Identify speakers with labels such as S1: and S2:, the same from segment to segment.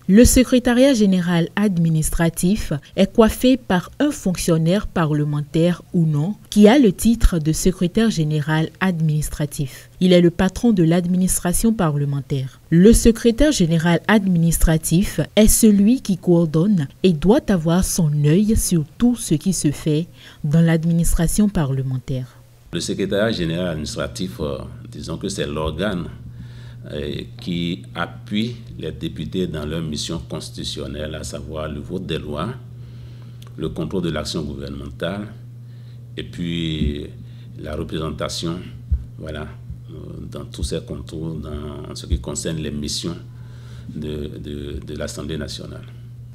S1: Le secrétariat général administratif est coiffé par un fonctionnaire parlementaire ou non qui a le titre de secrétaire général administratif. Il est le patron de l'administration parlementaire. Le secrétaire général administratif est celui qui coordonne et doit avoir son œil sur tout ce qui se fait dans l'administration parlementaire.
S2: Le secrétariat général administratif, disons que c'est l'organe qui appuie les députés dans leur mission constitutionnelle, à savoir le vote des lois, le contrôle de l'action gouvernementale et puis la représentation, voilà, dans tous ces contours, dans ce qui concerne les missions de l'Assemblée nationale.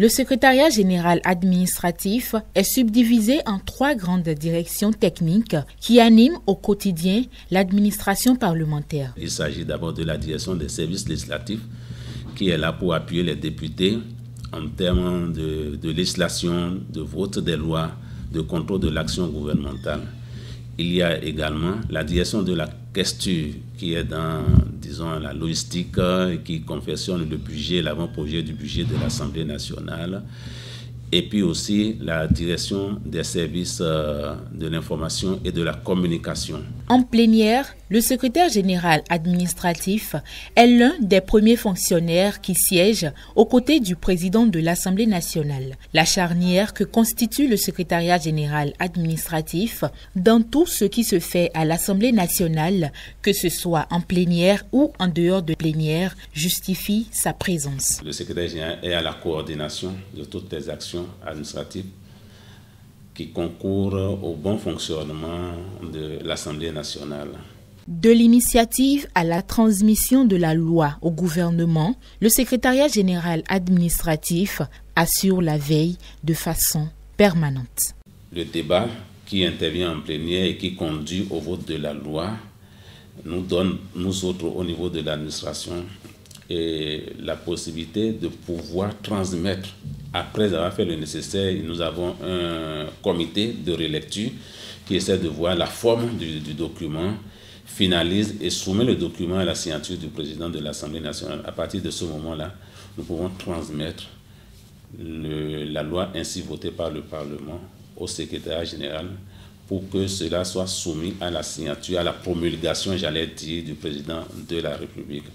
S1: Le secrétariat général administratif est subdivisé en 3 grandes directions techniques qui animent au quotidien l'administration parlementaire.
S2: Il s'agit d'abord de la direction des services législatifs qui est là pour appuyer les députés en termes de législation, de vote des lois, de contrôle de l'action gouvernementale. Il y a également la direction de la questure qui est dans, disons, la logistique qui confectionne le budget, l'avant-projet du budget de l'Assemblée nationale. Et puis aussi la direction des services de l'information et de la communication.
S1: En plénière, le secrétaire général administratif est l'un des premiers fonctionnaires qui siège aux côtés du président de l'Assemblée nationale. La charnière que constitue le secrétariat général administratif dans tout ce qui se fait à l'Assemblée nationale, que ce soit en plénière ou en dehors de plénière, justifie sa présence.
S2: Le secrétaire général est à la coordination de toutes les actions administratives qui concourent au bon fonctionnement de l'Assemblée nationale.
S1: De l'initiative à la transmission de la loi au gouvernement, le secrétariat général administratif assure la veille de façon permanente.
S2: Le débat qui intervient en plénière et qui conduit au vote de la loi nous donne, nous autres, au niveau de l'administration, et la possibilité de pouvoir transmettre. Après avoir fait le nécessaire, nous avons un comité de relecture qui essaie de voir la forme du document, finalise et soumet le document à la signature du président de l'Assemblée nationale. À partir de ce moment-là, nous pouvons transmettre la loi ainsi votée par le Parlement au secrétariat général pour que cela soit soumis à la signature, à la promulgation, j'allais dire, du président de la République.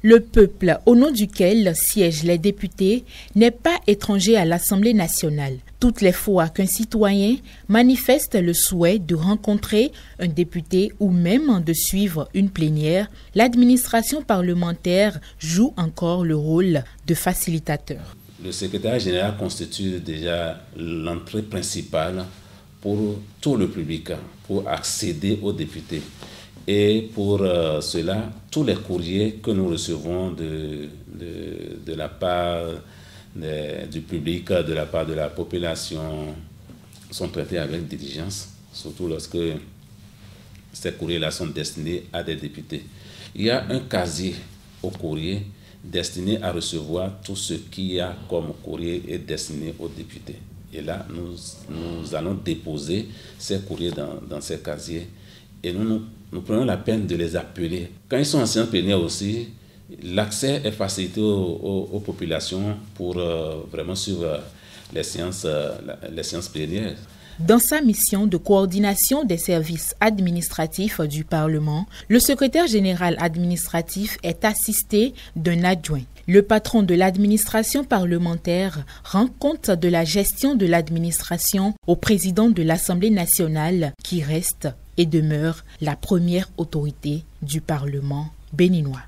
S1: Le peuple, au nom duquel siègent les députés, n'est pas étranger à l'Assemblée nationale. Toutes les fois qu'un citoyen manifeste le souhait de rencontrer un député ou même de suivre une plénière, l'administration parlementaire joue encore le rôle de facilitateur.
S2: Le secrétariat général constitue déjà l'entrée principale pour tout le public, pour accéder aux députés. Et pour cela, tous les courriers que nous recevons de la part du public, de la part de la population, sont traités avec diligence, surtout lorsque ces courriers-là sont destinés à des députés. Il y a un casier au courrier destiné à recevoir tout ce qu'il y a comme courrier est destiné aux députés. Et là, nous allons déposer ces courriers dans ces casiers et nous prenons la peine de les appeler. Quand ils sont en séance plénière aussi, l'accès est facilité aux populations pour vraiment suivre les séances plénières.
S1: Dans sa mission de coordination des services administratifs du Parlement, le secrétaire général administratif est assisté d'un adjoint. Le patron de l'administration parlementaire rend compte de la gestion de l'administration au président de l'Assemblée nationale qui reste et demeure la première autorité du Parlement béninois.